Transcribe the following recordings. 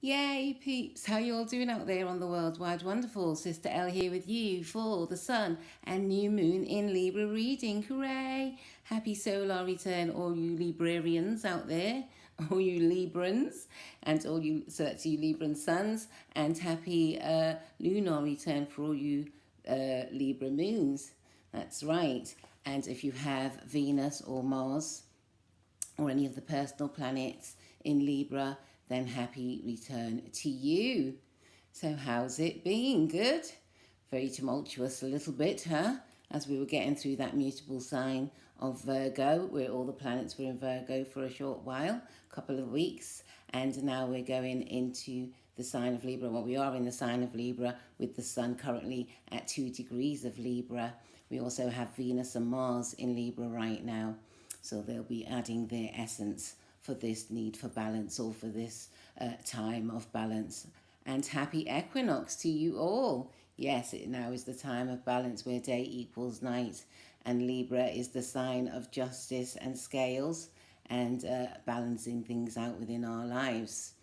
Yay, peeps! How you all doing out there on the worldwide wonderful? Sister L here with you for the Sun and New Moon in Libra reading. Hooray! Happy solar return, all you Librarians out there, all you Librans, and all you, so that's you Libran sons, and happy lunar return for all you Libra moons. That's right. And if you have Venus or Mars or any of the personal planets in Libra, then happy return to you. So how's it been? Good? Very tumultuous a little bit, huh? As we were getting through that mutable sign of Virgo, where all the planets were in Virgo for a short while, a couple of weeks, and now we're going into the sign of Libra. Well, we are in the sign of Libra with the Sun currently at 2 degrees of Libra. We also have Venus and Mars in Libra right now, so they'll be adding their essence for this need for balance, or for this time of balance. And happy equinox to you all. Yes, it now is the time of balance where day equals night, and Libra is the sign of justice and scales and balancing things out within our lives.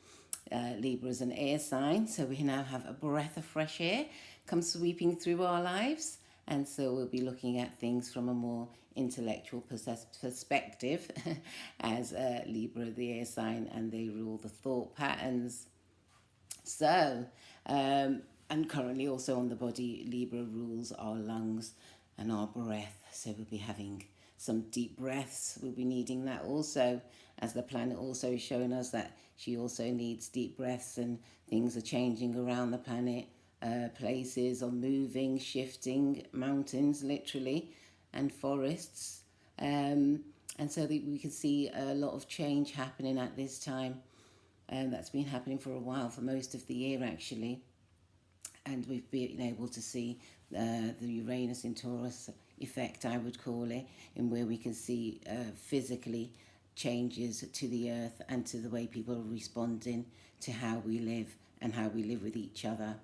Libra is an air sign, so we now have a breath of fresh air come sweeping through our lives, and so we'll be looking at things from a more intellectual perspective as Libra, the air sign, and they rule the thought patterns. So, and currently also on the body, Libra rules our lungs and our breath. So we'll be having some deep breaths. We'll be needing that also, as the planet also is showing us that she also needs deep breaths, and things are changing around the planet. Places are moving, shifting, mountains literally, and forests. And so that we can see a lot of change happening at this time. That's been happening for a while, for most of the year actually. And we've been able to see the Uranus in Taurus effect, I would call it, in where we can see physically changes to the earth and to the way people are responding to how we live and how we live with each other.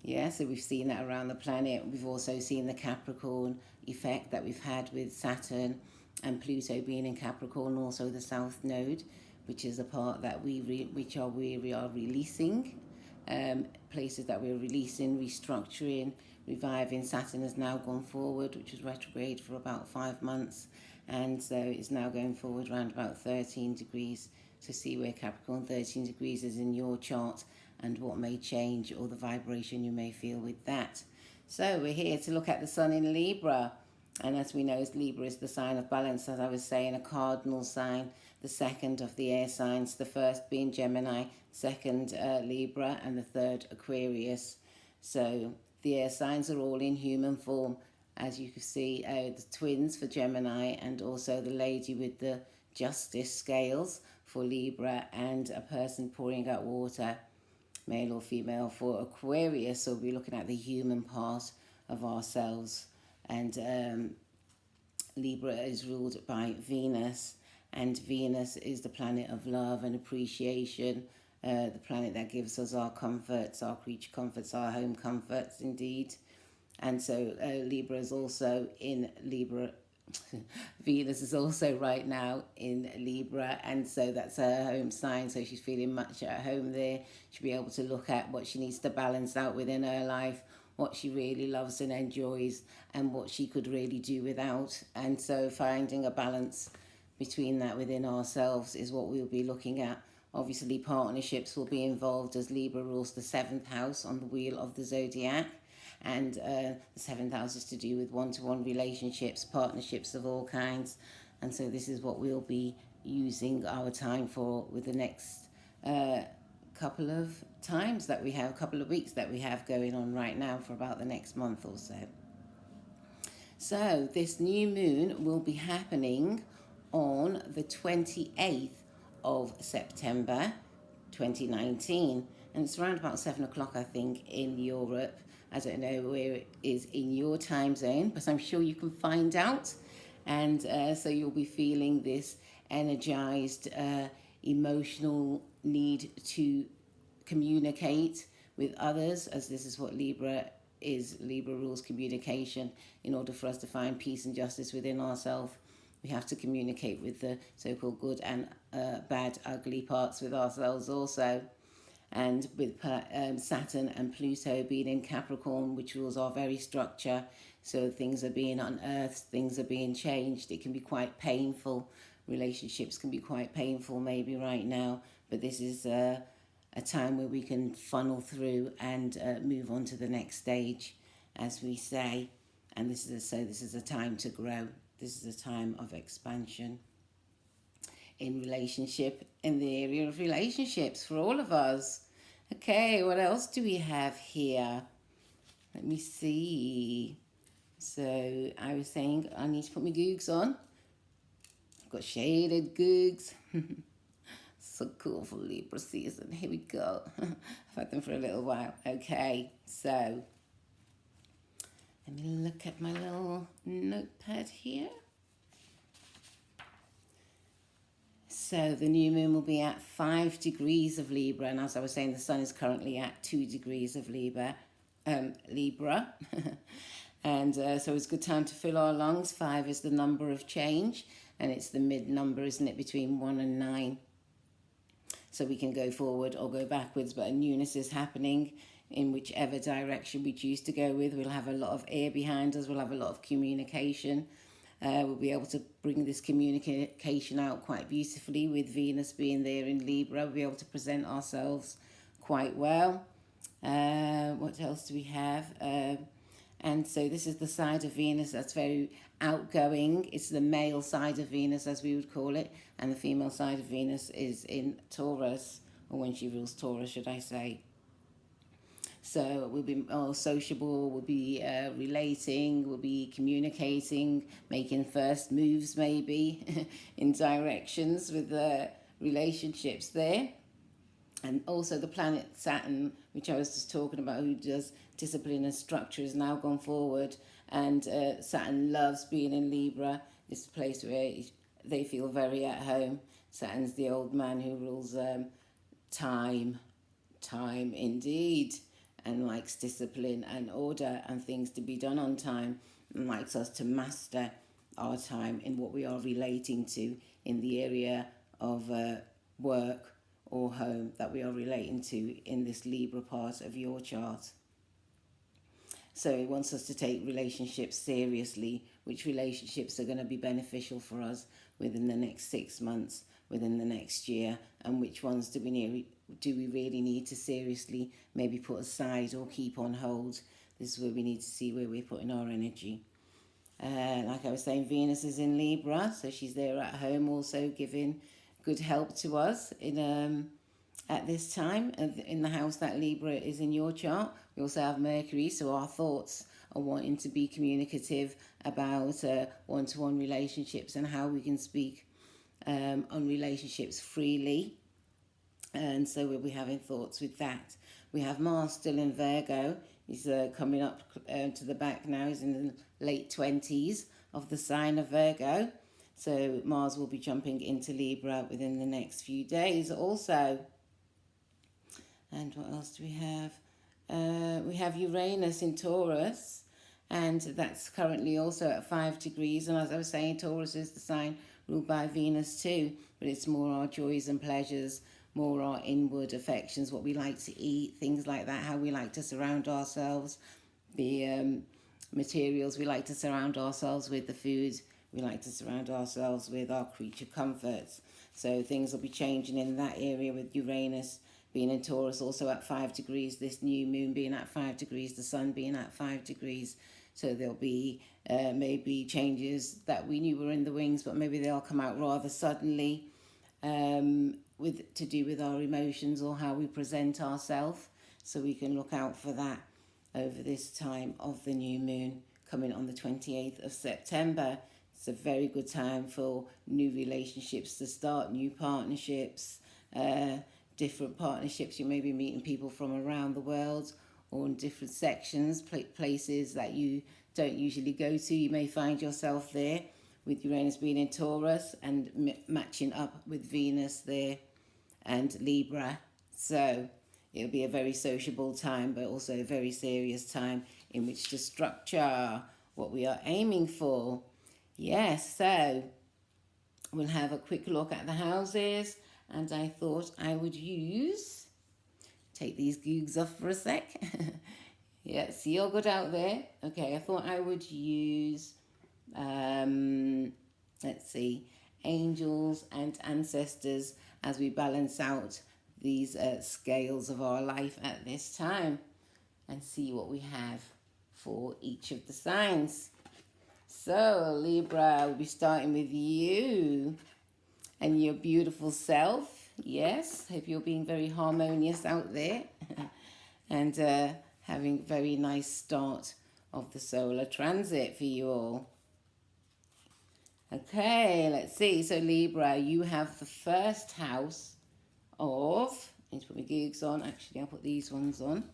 Yeah, so we've seen that around the planet. We've also seen the Capricorn effect that we've had with Saturn and Pluto being in Capricorn, also the South Node, which is a part that we are releasing, places that we're releasing, restructuring, reviving. Saturn has now gone forward, which was retrograde for about 5 months, and so it's now going forward around about 13 degrees. So see where Capricorn 13 degrees is in your chart, and what may change, or the vibration you may feel with that. So we're here to look at the Sun in Libra. And as we know, Libra is the sign of balance, as I was saying, a cardinal sign, the second of the air signs, the first being Gemini, second Libra, and the third Aquarius. So the air signs are all in human form. As you can see, the twins for Gemini, and also the lady with the justice scales for Libra, and a person pouring out water, male or female, for Aquarius. So we'll be looking at the human part of ourselves. And Libra is ruled by Venus, and Venus is the planet of love and appreciation, the planet that gives us our comforts, our creature comforts, our home comforts indeed. And so Libra is also in Libra. Venus is also right now in Libra, and so that's her home sign, so she's feeling much at home there. She'll be able to look at what she needs to balance out within her life, what she really loves and enjoys, and what she could really do without. And so finding a balance between that within ourselves is what we'll be looking at. Obviously partnerships will be involved, as Libra rules the 7th house on the wheel of the zodiac. And the 7th house is to do with one-to-one relationships, partnerships of all kinds. And so this is what we'll be using our time for with the next couple of times that we have, a couple of weeks that we have going on right now for about the next month or so. So this new moon will be happening on the 28th of September 2019. And it's around about 7 o'clock, I think, in Europe. I don't know where it is in your time zone, but I'm sure you can find out. And so you'll be feeling this energized, emotional need to communicate with others, as this is what Libra is. Libra rules communication. In order for us to find peace and justice within ourselves, we have to communicate with the so-called good and bad, ugly parts with ourselves also. and with Saturn and Pluto being in Capricorn, which rules our very structure. So things are being unearthed, things are being changed. It can be quite painful. Relationships can be quite painful maybe right now, but this is a time where we can funnel through and move on to the next stage, as we say. And this is a time to grow. This is a time of expansion in relationship, in the area of relationships for all of us. Okay, what else do we have here? Let me see. So I was saying I need to put my googs on. I've got shaded googs. So cool for Libra season. Here we go. I've had them for a little while. Okay, so let me look at my little notepad here. So the new moon will be at 5 degrees of Libra, and as I was saying, the sun is currently at 2 degrees of Libra. And so it's a good time to fill our lungs. 5 is the number of change, and it's the mid number, isn't it, between 1 and 9. So we can go forward or go backwards, but a newness is happening in whichever direction we choose to go with. We'll have a lot of air behind us. We'll have a lot of communication. We'll be able to bring this communication out quite beautifully with Venus being there in Libra. We'll be able to present ourselves quite well. What else do we have? And so this is the side of Venus that's very outgoing. It's the male side of Venus, as we would call it. And the female side of Venus is in Taurus, or when she rules Taurus, should I say. So we'll be more sociable, we'll be relating, we'll be communicating, making first moves maybe in directions with the relationships there. And also the planet Saturn, which I was just talking about, who does discipline and structure, has now gone forward. And Saturn loves being in Libra. It's a place where they feel very at home. Saturn's the old man who rules time indeed, and likes discipline and order and things to be done on time, and likes us to master our time in what we are relating to in the area of work or home that we are relating to in this Libra part of your chart. So he wants us to take relationships seriously, which relationships are going to be beneficial for us within the next 6 months, within the next year, and which ones do we really need to seriously maybe put aside or keep on hold. This is where we need to see where we're putting our energy. Like I was saying, Venus is in Libra, so she's there at home also giving good help to us in at this time in the house that Libra is in your chart. We also have Mercury, so our thoughts are wanting to be communicative about one-to-one relationships and how we can speak on relationships freely. And so we'll be having thoughts with that. We have Mars still in Virgo. He's coming up to the back now. He's in the late 20s of the sign of Virgo. So Mars will be jumping into Libra within the next few days also. And what else do we have? We have Uranus in Taurus, and that's currently also at 5 degrees. And as I was saying, Taurus is the sign ruled by Venus too, but it's more our joys and pleasures, more our inward affections, what we like to eat, things like that, how we like to surround ourselves, the materials we like to surround ourselves with, the food we like to surround ourselves with, our creature comforts. So things will be changing in that area with Uranus being in Taurus, also at 5 degrees, this new moon being at 5 degrees, the sun being at 5 degrees. So there'll be maybe changes that we knew were in the wings, but maybe they'll come out rather suddenly to do with our emotions or how we present ourselves. So we can look out for that over this time of the new moon coming on the 28th of September. It's a very good time for new relationships to start, new partnerships, different partnerships. You may be meeting people from around the world or in different sections, places that you don't usually go to. You may find yourself there with Uranus being in Taurus and matching up with Venus there and Libra. So it'll be a very sociable time, but also a very serious time in which to structure what we are aiming for. Yes, so we'll have a quick look at the houses, and I thought I would use take these googs off for a sec. Yeah, see, you're good out there. Okay, I thought I would use, let's see, angels and ancestors as we balance out these scales of our life at this time and see what we have for each of the signs. So, Libra, we'll be starting with you and your beautiful self. Yes, hope you're being very harmonious out there and having a very nice start of the solar transit for you all. Okay, let's see. So, Libra, you have the first house of, I need to put my googs on. Actually, I'll put these ones on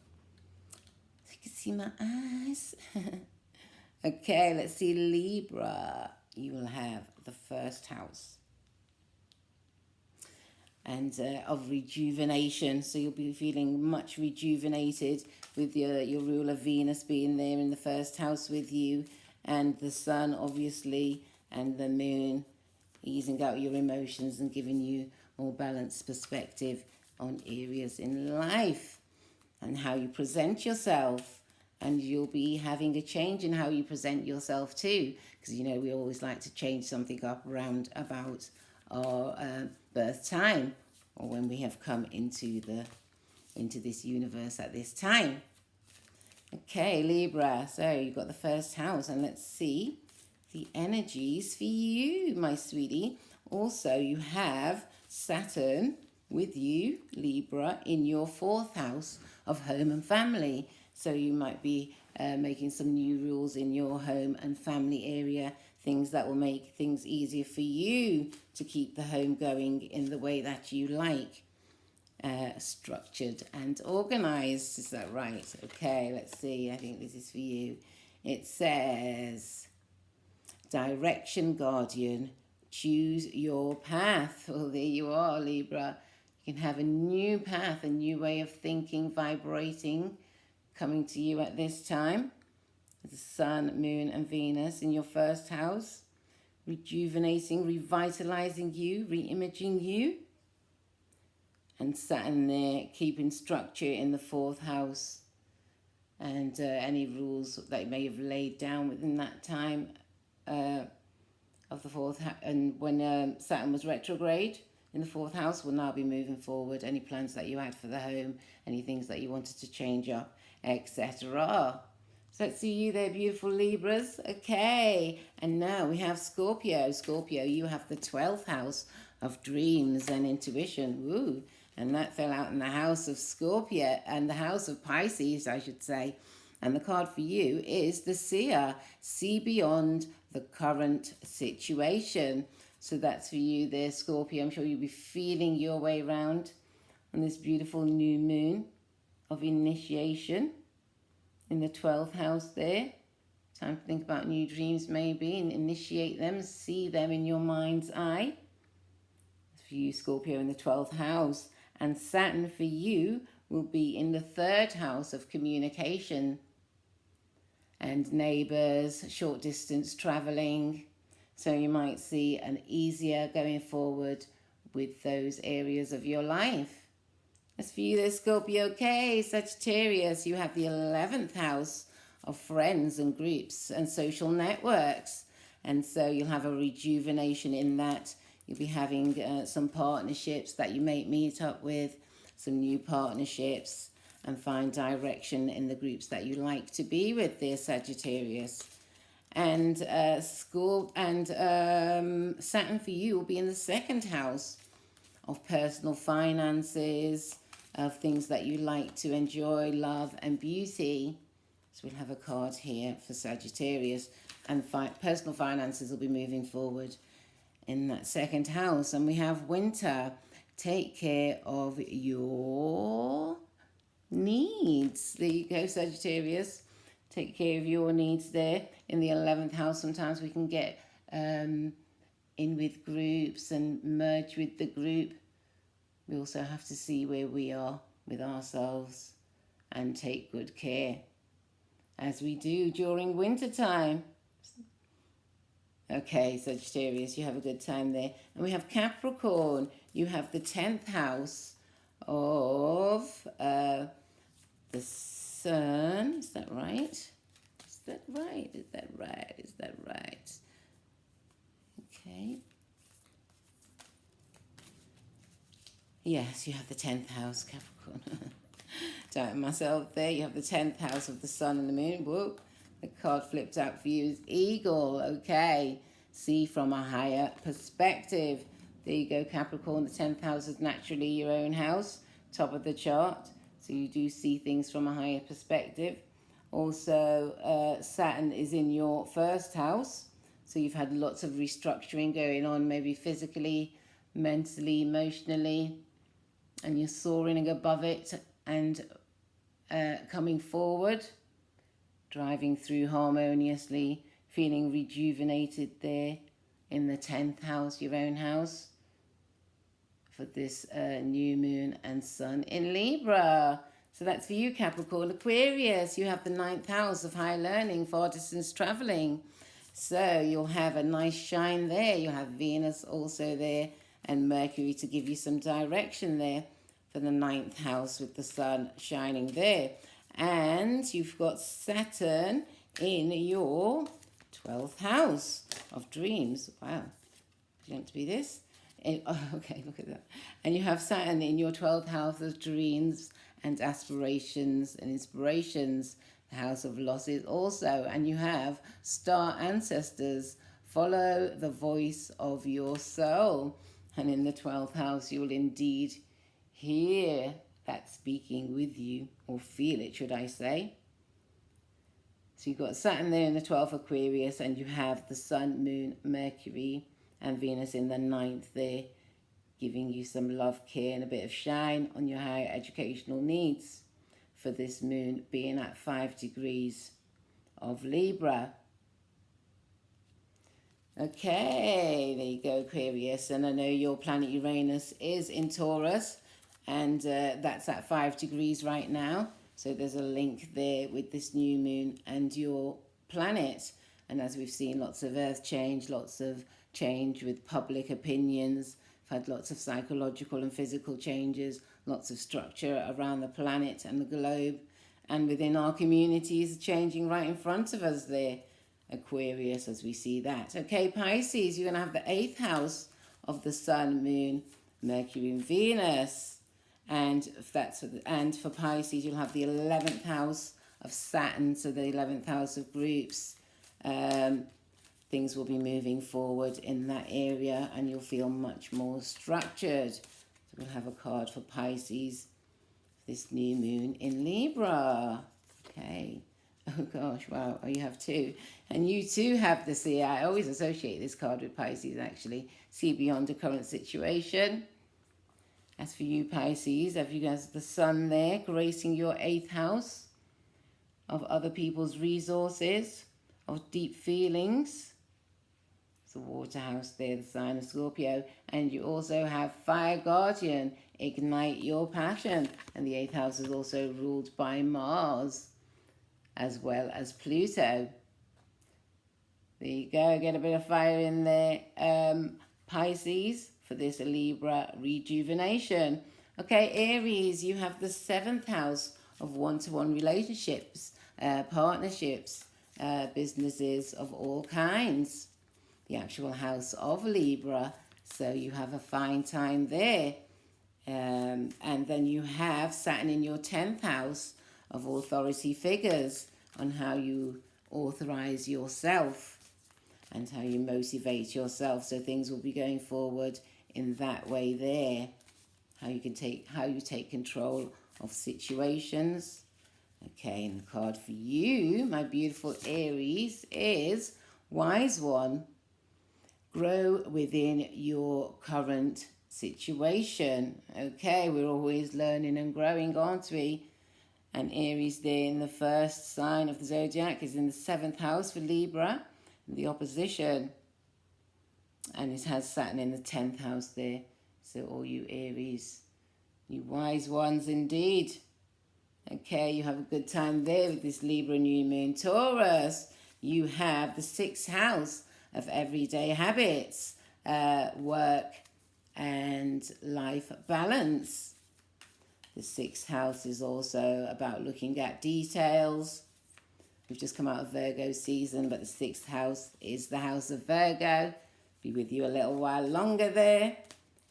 so you can see my eyes. Okay, let's see, Libra. You will have the first house and of rejuvenation. So you'll be feeling much rejuvenated with your ruler Venus being there in the first house with you, and the sun, obviously, and the moon easing out your emotions and giving you more balanced perspective on areas in life and how you present yourself. And you'll be having a change in how you present yourself too, because you know we always like to change something up around about our birth time, or when we have come into this universe at this time. Okay, Libra. So you've got the first house, and let's see the energies for you, my sweetie. Also, you have Saturn with you, Libra, in your fourth house of home and family. So you might be making some new rules in your home and family area, things that will make things easier for you to keep the home going in the way that you like. Structured and organized, is that right? Okay, let's see. I think this is for you. It says, direction guardian, choose your path. Well, there you are, Libra. You can have a new path, a new way of thinking, vibrating, coming to you at this time. The sun, moon and Venus in your first house, rejuvenating, revitalizing you, re-imaging you. And Saturn there, keeping structure in the fourth house. And any rules that you may have laid down within that time of the fourth house. And when Saturn was retrograde in the fourth house, will now be moving forward. Any plans that you had for the home, any things that you wanted to change up, etc. So let's see you there, beautiful Libras. Okay, and now we have Scorpio. Scorpio, you have the 12th house of dreams and intuition. Woo! And that fell out in the house of Scorpio and the house of Pisces, I should say. And the card for you is the Seer. See beyond the current situation. So that's for you there, Scorpio. I'm sure you'll be feeling your way around on this beautiful new moon of initiation in the 12th house there. Time to think about new dreams maybe and initiate them, see them in your mind's eye. For you, Scorpio, in the 12th house. And Saturn for you will be in the 3rd house of communication and neighbours, short distance travelling. So you might see an easier going forward with those areas of your life. As for you there, Scorpio, okay, Sagittarius, you have the 11th house of friends and groups and social networks. And so you'll have a rejuvenation in that. You'll be having some partnerships that you may meet up with, some new partnerships, and find direction in the groups that you like to be with there, Sagittarius. And Saturn for you will be in the 2nd house of personal finances, of things that you like to enjoy, love and beauty. So we'll have a card here for Sagittarius, and personal finances will be moving forward in that 2nd house. And we have winter. Take care of your needs. There you go, Sagittarius. Take care of your needs there. In the 11th house, sometimes we can get in with groups and merge with the group. We also have to see where we are with ourselves and take good care, as we do during winter time. Okay, Sagittarius, you have a good time there. And we have Capricorn. You have the 10th house of Sun. Is that right? Is that right? Is that right? Is that right? Okay. Yes, you have the 10th house, Capricorn. Doubting myself there. You have the 10th house of the sun and the moon. Whoa. The card flipped out for you is eagle. Okay. See from a higher perspective. There you go, Capricorn. The 10th house is naturally your own house, top of the chart. So you do see things from a higher perspective. Also, Saturn is in your first house. So you've had lots of restructuring going on, maybe physically, mentally, emotionally. And you're soaring above it and coming forward, driving through harmoniously, feeling rejuvenated there in the 10th house, your own house, for this new moon and sun in Libra. So that's for you, Capricorn. Aquarius, you have the 9th house of higher learning, far distance traveling. So you'll have a nice shine there. You'll have Venus also there and Mercury to give you some direction there for the 9th house with the sun shining there. And you've got Saturn in your 12th house of dreams. Wow. Do you want to be this? Okay, look at that. And you have Saturn in your 12th house of dreams and aspirations and inspirations, the house of losses also. And you have star ancestors. Follow the voice of your soul. And in the 12th house, you'll indeed hear that speaking with you, or feel it, should I say. So you've got Saturn there in the 12th Aquarius, and you have the Sun, Moon, Mercury, and Venus in the 9th there, giving you some love, care, and a bit of shine on your higher educational needs for this moon being at 5 degrees of Libra. Okay, there you go, Aquarius. And I know your planet Uranus is in Taurus, and that's at 5 degrees right now. So there's a link there with this new moon and your planet. And as we've seen, lots of earth change, lots of change with public opinions. We've had lots of psychological and physical changes, lots of structure around the planet and the globe. And within our communities, changing right in front of us there, Aquarius, as we see that. Okay, Pisces, you're going to have the 8th house of the Sun, Moon, Mercury, and Venus. And for Pisces, you'll have the 11th house of Saturn, so the 11th house of groups. Things will be moving forward in that area, and you'll feel much more structured. So we'll have a card for Pisces, this new moon in Libra. Okay. Oh gosh, wow, oh, you have two. And you too have the see, I always associate this card with Pisces actually. See beyond the current situation. As for you, Pisces, have you guys the sun there gracing your 8th house of other people's resources, of deep feelings. It's the water house there, the sign of Scorpio. And you also have Fire Guardian, ignite your passion. And the 8th house is also ruled by Mars, as well as Pluto. There you go, get a bit of fire in there, Pisces, for this Libra rejuvenation. Okay, Aries, you have the 7th house of one-to-one relationships, partnerships, businesses of all kinds. The actual house of Libra, so you have a fine time there. And then you have Saturn in your 10th house of authority figures, on how you authorize yourself and how you motivate yourself. So things will be going forward in that way there. How you take control of situations. Okay, and the card for you, my beautiful Aries, is Wise One. Grow within your current situation. Okay, we're always learning and growing, aren't we? And Aries there in the first sign of the zodiac is in the 7th house for Libra, the opposition. And it has Saturn in the 10th house there. So all you Aries, you wise ones indeed. Okay, you have a good time there with this Libra new moon. Taurus, you have the 6th house of everyday habits, work and life balance. The sixth house is also about looking at details. We've just come out of Virgo season, but the sixth house is the house of Virgo. Be with you a little while longer there,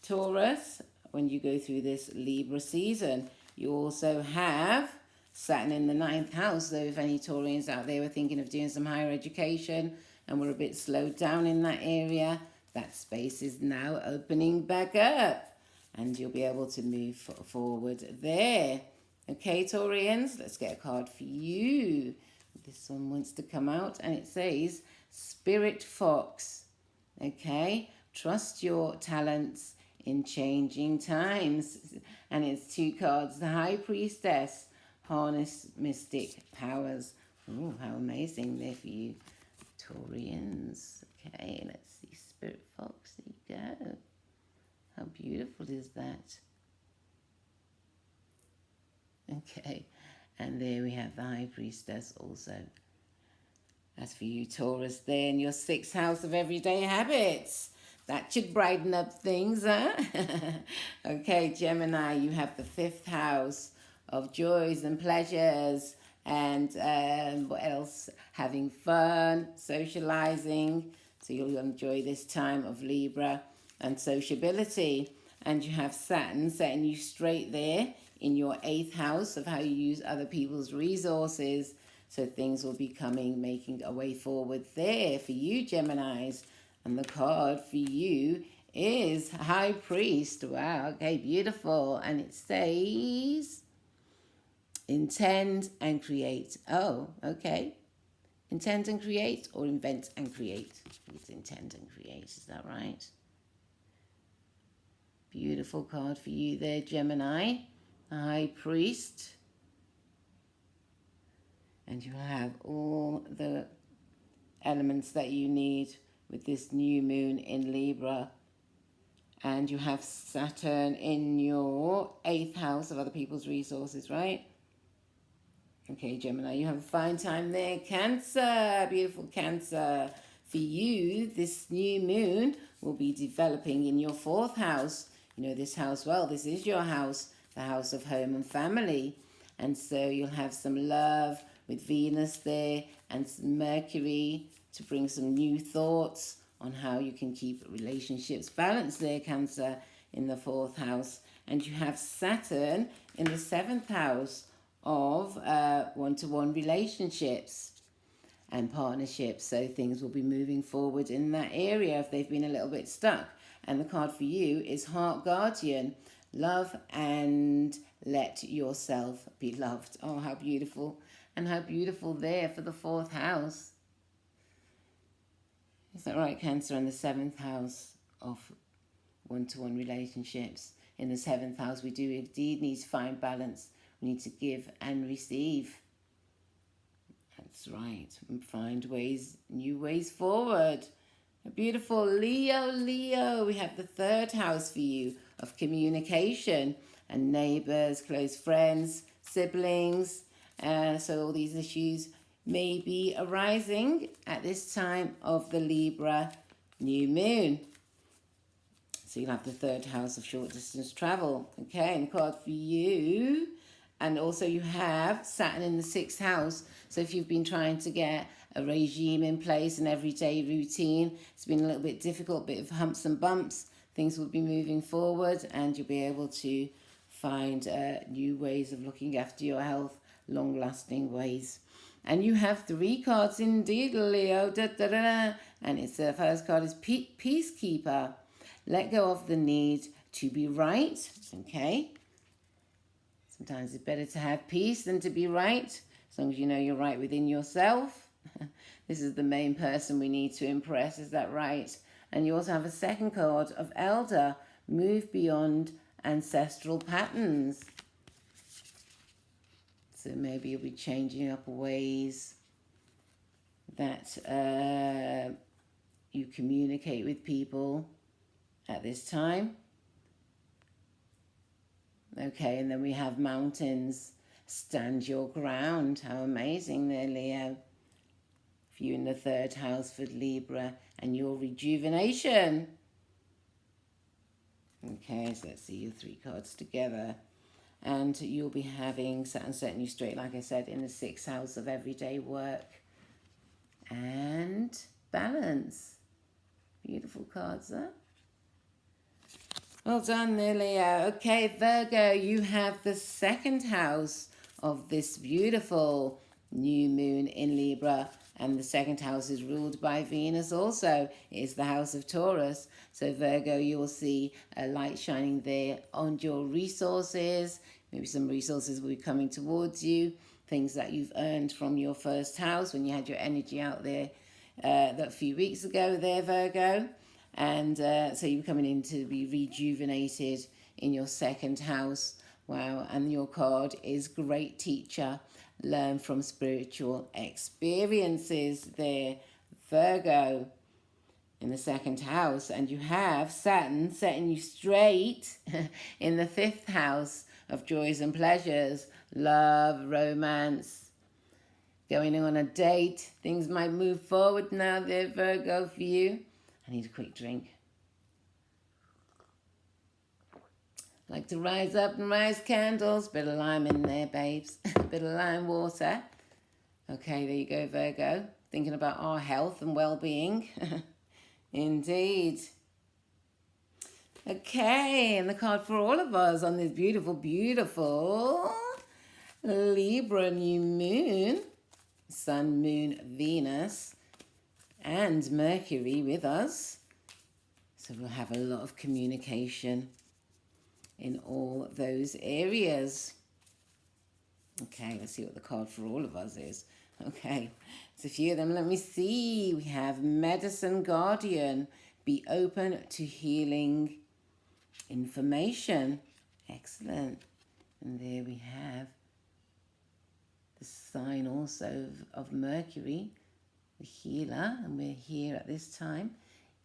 Taurus, when you go through this Libra season. You also have Saturn in the ninth house, so if any Taurians out there were thinking of doing some higher education and were a bit slowed down in that area, that space is now opening back up and you'll be able to move forward there. Okay, Taurians, let's get a card for you. This one wants to come out and it says Spirit Fox. Okay, trust your talents in changing times. And it's two cards, the High Priestess, harness mystic powers. Oh, how amazing there for you, Taurians. Okay, let's see, Spirit Fox, there you go. How beautiful is that? Okay, and there we have the High Priestess also. That's for you, Taurus, there in your sixth house of everyday habits. That should brighten up things, huh? Okay, Gemini, you have the fifth house of joys and pleasures and what else? Having fun, socializing. So you'll enjoy this time of Libra and sociability. And you have Saturn setting you straight there in your eighth house of how you use other people's resources. So things will be making a way forward there for you, Geminis. And the card for you is High Priest. Wow, okay, beautiful. And it says, intend and create. Oh, okay. Intend and create or invent and create? It's intend and create, is that right? Beautiful card for you there, Gemini. High Priest. And you have all the elements that you need with this new moon in Libra. And you have Saturn in your eighth house of other people's resources, right? Okay, Gemini, you have a fine time there. Cancer, beautiful Cancer. For you, this new moon will be developing in your fourth house. You know this house well. This is your house, the house of home and family. And so you'll have some love with Venus there and some Mercury to bring some new thoughts on how you can keep relationships balanced there, Cancer, in the fourth house. And you have Saturn in the seventh house of one-to-one relationships and partnerships. So things will be moving forward in that area if they've been a little bit stuck. And the card for you is Heart Guardian. Love and let yourself be loved. Oh, how beautiful. And how beautiful there for the fourth house. Is that right, Cancer? In the seventh house of one-to-one relationships. In the seventh house, we do indeed need to find balance. We need to give and receive. That's right. And find ways, new ways forward. A beautiful Leo. We have the third house for you of communication and neighbours, close friends, siblings. So all these issues may be arising at this time of the Libra new moon. So you'll have the third house of short distance travel. Okay, and the card for you. And also you have Saturn in the sixth house. So if you've been trying to get a regime in place, an everyday routine, it's been a little bit difficult, bit of humps and bumps. Things will be moving forward and you'll be able to find new ways of looking after your health, long-lasting ways. And you have three cards indeed, Leo. And it's the first card is Peacekeeper. Let go of the need to be right. Okay. Sometimes it's better to have peace than to be right, as long as you know you're right within yourself. This is the main person we need to impress, is that right? And you also have a second card of Elder. Move beyond ancestral patterns. So maybe you'll be changing up ways that you communicate with people at this time. Okay, and then we have mountains. Stand your ground. How amazing there, Leo. For you in the third house for Libra and your rejuvenation. Okay, so let's see your three cards together. And you'll be having Saturn setting you straight, like I said, in the 6th house of everyday work and balance. Beautiful cards there. Well done there, Leo. Okay, Virgo, you have the 2nd house of this beautiful new moon in Libra. And the 2nd house is ruled by Venus also. It's the house of Taurus. So Virgo, you will see a light shining there on your resources. Maybe some resources will be coming towards you. Things that you've earned from your 1st house when you had your energy out there that few weeks ago there, Virgo. And so you're coming in to be rejuvenated in your 2nd house. Wow. And your card is Great Teacher. Learn from spiritual experiences there, Virgo, in the 2nd house. And you have Saturn setting you straight in the 5th house of joys and pleasures, love, romance, going on a date. Things might move forward now there, Virgo, for you. I need a quick drink. Like to rise up and rise candles. Bit of lime in there, babes. Bit of lime water. Okay, there you go, Virgo. Thinking about our health and well-being. Indeed. Okay, and the card for all of us on this beautiful, beautiful Libra new moon. Sun, Moon, Venus, and Mercury with us. So we'll have a lot of communication in all those areas. Okay, let's see what the card for all of us is. Okay, so a few of them. Let me see. We have Medicine Guardian. Be open to healing information. Excellent. And there we have the sign also of Mercury, the healer. And we're here at this time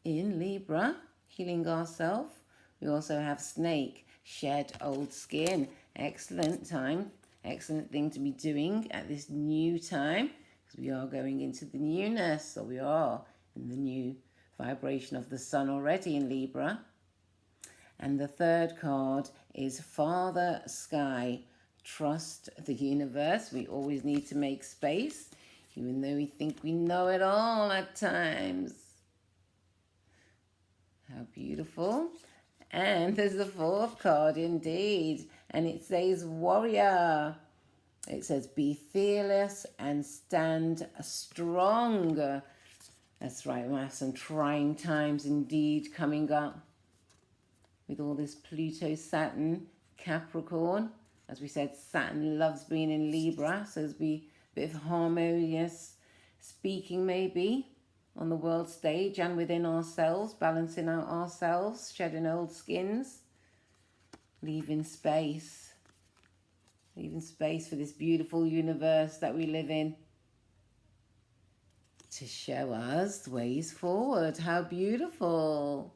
in Libra, healing ourselves. We also have Snake, shed old skin. Excellent time. Excellent thing to be doing at this new time, because we are going into the newness, or we are in the new vibration of the sun already in Libra. And the 3rd card is Father Sky. Trust the universe. We always need to make space, even though we think we know it all at times. How beautiful. And there's the 4th card indeed, and it says Warrior. It says be fearless and stand strong. That's right, we have some trying times indeed coming up with all this Pluto, Saturn, Capricorn. As we said, Saturn loves being in Libra, so there's be a bit of harmonious speaking maybe on the world stage and within ourselves, balancing out ourselves, shedding old skins, leaving space for this beautiful universe that we live in to show us ways forward. How beautiful.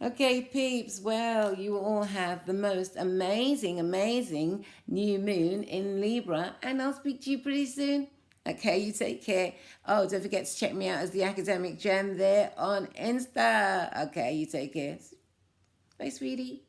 Okay, peeps, well, you all have the most amazing, amazing new moon in Libra, and I'll speak to you pretty soon. Okay, you take care. Oh, don't forget to check me out as the Academic Gem there on Insta. Okay, you take care. Bye, sweetie.